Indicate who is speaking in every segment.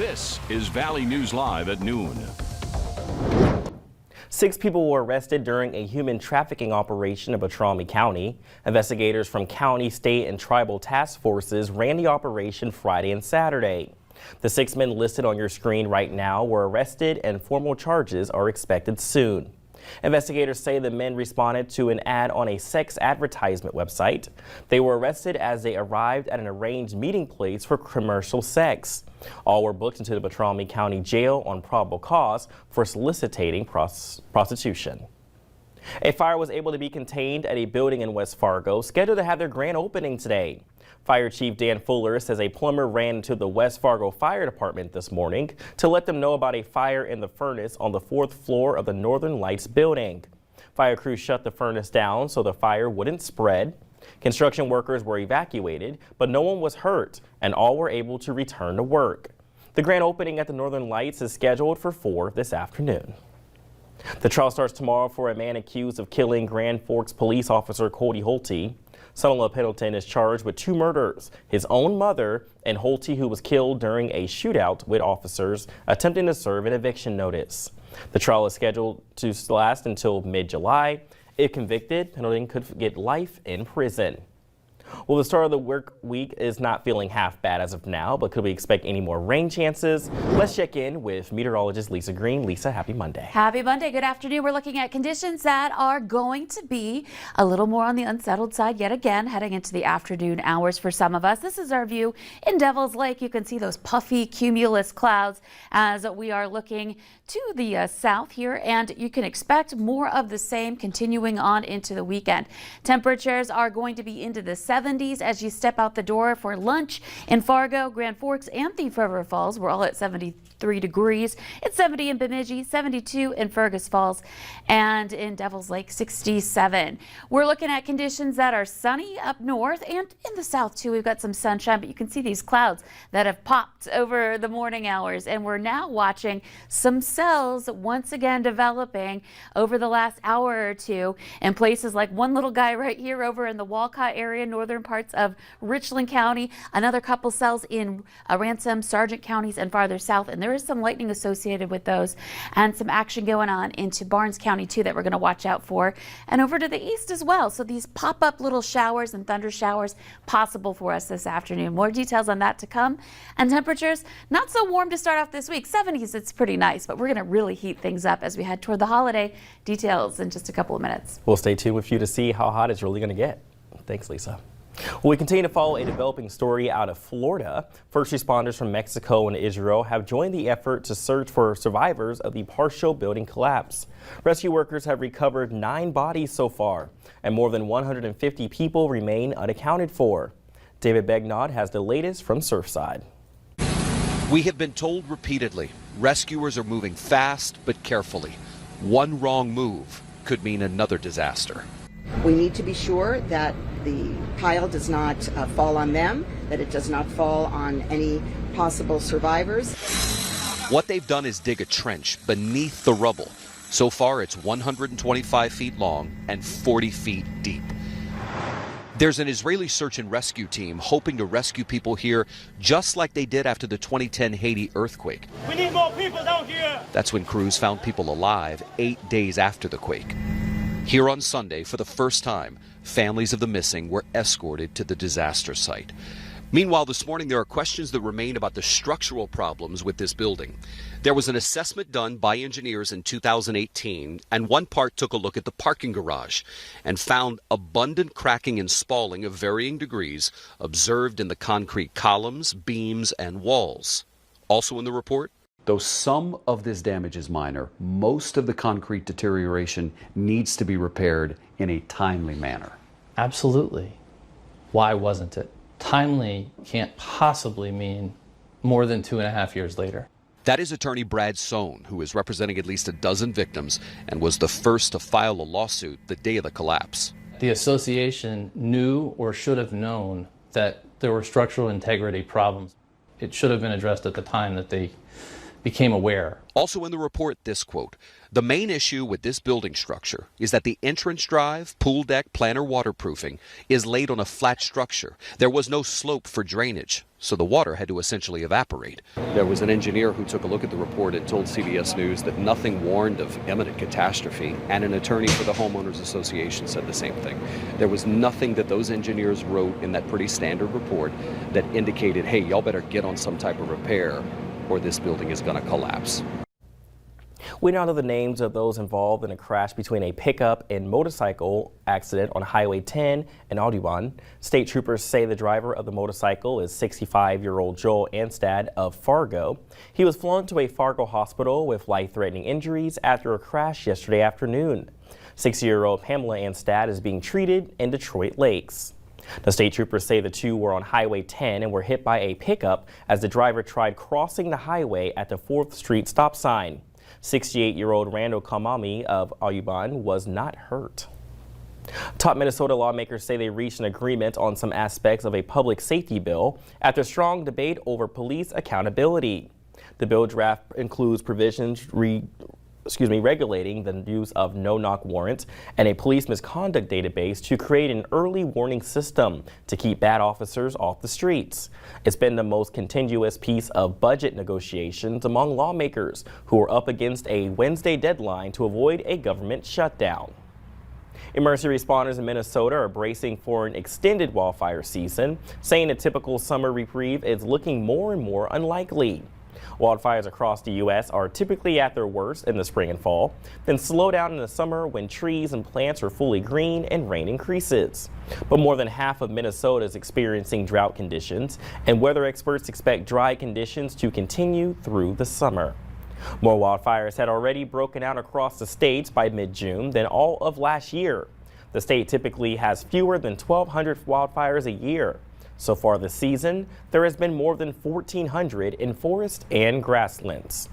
Speaker 1: This is Valley News Live at noon.
Speaker 2: 6 people were arrested during a human trafficking operation in Beltrami County. Investigators from county, state, and tribal task forces ran the operation Friday and Saturday. The 6 men listed on your screen right now were arrested and formal charges are expected soon. Investigators say the men responded to an ad on a sex advertisement website. They were arrested as they arrived at an arranged meeting place for commercial sex. All were booked into the Beltrami County Jail on probable cause for soliciting prostitution. A fire was able to be contained at a building in West Fargo, scheduled to have their grand opening today. Fire Chief Dan Fuller says a plumber ran into the West Fargo Fire Department this morning to let them know about a fire in the furnace on the 4th floor of the Northern Lights building. Fire crews shut the furnace down so the fire wouldn't spread. Construction workers were evacuated, but no one was hurt and all were able to return to work. The grand opening at the Northern Lights is scheduled for 4 this afternoon. The trial starts tomorrow for a man accused of killing Grand Forks police officer Cody Holty. Son-in-law Pendleton is charged with 2 murders, his own mother and Holty, who was killed during a shootout with officers attempting to serve an eviction notice. The trial is scheduled to last until mid-July. If convicted, Pendleton could get life in prison. Well, the start of the work week is not feeling half bad as of now, but could we expect any more rain chances? Let's check in with meteorologist Lisa Green. Lisa, happy Monday.
Speaker 3: Happy Monday. Good afternoon. We're looking at conditions that are going to be a little more on the unsettled side yet again, heading into the afternoon hours for some of us. This is our view in Devil's Lake. You can see those puffy cumulus clouds as we are looking to the south here, and you can expect more of the same continuing on into the weekend. Temperatures are going to be into the 70s as you step out the door for lunch in Fargo, Grand Forks, and Thief River Falls. We're all at 73 degrees. It's 70 in Bemidji, 72 in Fergus Falls, and in Devil's Lake, 67. We're looking at conditions that are sunny up north and in the south too. We've got some sunshine, but you can see these clouds that have popped over the morning hours, and we're now watching some cells once again developing over the last hour or two in places like one little guy right here over in the Walcott area, northern parts of Richland County, another couple cells in Ransom, Sargent counties, and farther south, and there is some lightning associated with those and some action going on into Barnes County too that we're going to watch out for, and over to the east as well. So these pop-up little showers and thunder showers possible for us this afternoon. More details on that to come. And temperatures not so warm to start off this week. 70s, it's pretty nice, but we're going to really heat things up as we head toward the holiday. Details in just a couple of minutes.
Speaker 2: We'll stay tuned with you to see how hot it's really going to get. Thanks, Lisa. Well, we continue to follow a developing story out of Florida. First responders from Mexico and Israel have joined the effort to search for survivors of the partial building collapse. Rescue workers have recovered 9 bodies so far, and more than 150 people remain unaccounted for. David Begnaud has the latest from Surfside.
Speaker 4: We have been told repeatedly, rescuers are moving fast but carefully. One wrong move could mean another disaster.
Speaker 5: We need to be sure that the pile does not fall on them, that it does not fall on any possible survivors.
Speaker 4: What they've done is dig a trench beneath the rubble. So far, it's 125 feet long and 40 feet deep. There's an Israeli search and rescue team hoping to rescue people here just like they did after the 2010 Haiti earthquake.
Speaker 6: We need more people down here.
Speaker 4: That's when crews found people alive 8 days after the quake. Here on Sunday, for the first time, families of the missing were escorted to the disaster site. Meanwhile, this morning, there are questions that remain about the structural problems with this building. There was an assessment done by engineers in 2018, and one part took a look at the parking garage and found abundant cracking and spalling of varying degrees observed in the concrete columns, beams, and walls. Also in the report, though some of this damage is minor, most of the concrete deterioration needs to be repaired in a timely manner.
Speaker 7: Absolutely. Why wasn't it? Timely can't possibly mean more than 2.5 years later.
Speaker 4: That is attorney Brad Sohn, who is representing at least a dozen victims and was the first to file a lawsuit the day of the collapse.
Speaker 7: The association knew or should have known that there were structural integrity problems. It should have been addressed at the time that they became aware.
Speaker 4: Also in the report, this quote: "The main issue with this building structure is that the entrance drive, pool deck, planter waterproofing is laid on a flat structure. There was no slope for drainage. so the water had to essentially evaporate. There was an engineer who took a look at the report and told CBS News that nothing warned of imminent catastrophe, and an attorney for the Homeowners Association said the same thing. There was nothing that those engineers wrote in that pretty standard report that indicated, hey, y'all better get on some type of repair or this building is going to collapse.
Speaker 2: We now know the names of those involved in a crash between a pickup and motorcycle accident on Highway 10 in Audubon. State troopers say the driver of the motorcycle is 65-year-old Joel Anstad of Fargo. He was flown to a Fargo hospital with life-threatening injuries after a crash yesterday afternoon. 60-year-old Pamela Anstad is being treated in Detroit Lakes. The state troopers say the two were on Highway 10 and were hit by a pickup as the driver tried crossing the highway at the 4th Street stop sign. 68-year-old Randall Kamami of Audubon was not hurt. Top Minnesota lawmakers say they reached an agreement on some aspects of a public safety bill after strong debate over police accountability. The bill draft includes provisions regulating the use of no-knock warrants and a police misconduct database to create an early warning system to keep bad officers off the streets. It's been the most contentious piece of budget negotiations among lawmakers who are up against a Wednesday deadline to avoid a government shutdown. Emergency responders in Minnesota are bracing for an extended wildfire season, saying a typical summer reprieve is looking more and more unlikely. Wildfires across the U.S. are typically at their worst in the spring and fall, then slow down in the summer when trees and plants are fully green and rain increases. But more than half of Minnesota is experiencing drought conditions, and weather experts expect dry conditions to continue through the summer. More wildfires had already broken out across the state by mid-June than all of last year. The state typically has fewer than 1,200 wildfires a year. So far this season, there has been more than 1,400 in forest and grasslands.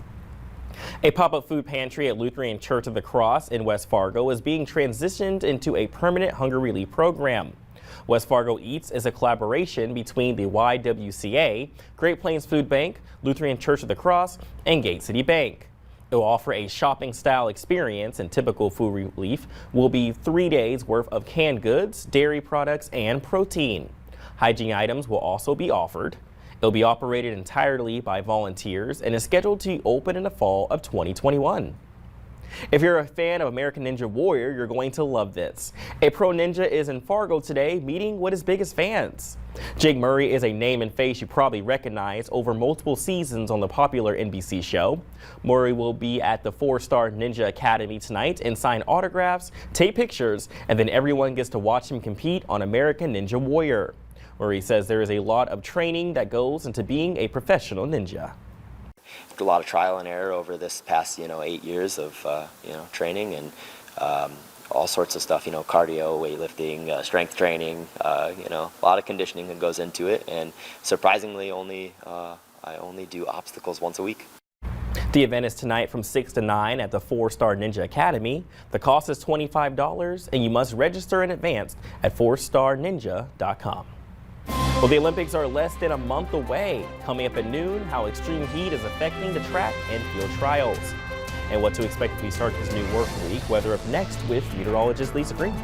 Speaker 2: A pop-up food pantry at Lutheran Church of the Cross in West Fargo is being transitioned into a permanent hunger relief program. West Fargo Eats is a collaboration between the YWCA, Great Plains Food Bank, Lutheran Church of the Cross, and Gate City Bank. It will offer a shopping-style experience, and typical food relief will be 3 days worth of canned goods, dairy products, and protein. Hygiene items will also be offered. It'll be operated entirely by volunteers and is scheduled to open in the fall of 2021. If you're a fan of American Ninja Warrior, you're going to love this. A pro ninja is in Fargo today meeting with his biggest fans. Jake Murray is a name and face you probably recognize over multiple seasons on the popular NBC show. Murray will be at the 4-Star Ninja Academy tonight and sign autographs, take pictures, and then everyone gets to watch him compete on American Ninja Warrior. Murray says there is a lot of training that goes into being a professional ninja.
Speaker 8: A lot of trial and error over this past 8 years of training and all sorts of stuff, cardio, weightlifting, strength training, a lot of conditioning that goes into it, and surprisingly I only do obstacles once a week.
Speaker 2: The event is tonight from 6 to 9 at the 4-Star Ninja Academy. The cost is $25 and you must register in advance at 4starninja.com. Well, the Olympics are less than a month away. Coming up at noon, how extreme heat is affecting the track and field trials. And what to expect as we start this new work week. Weather up next with meteorologist Lisa Green.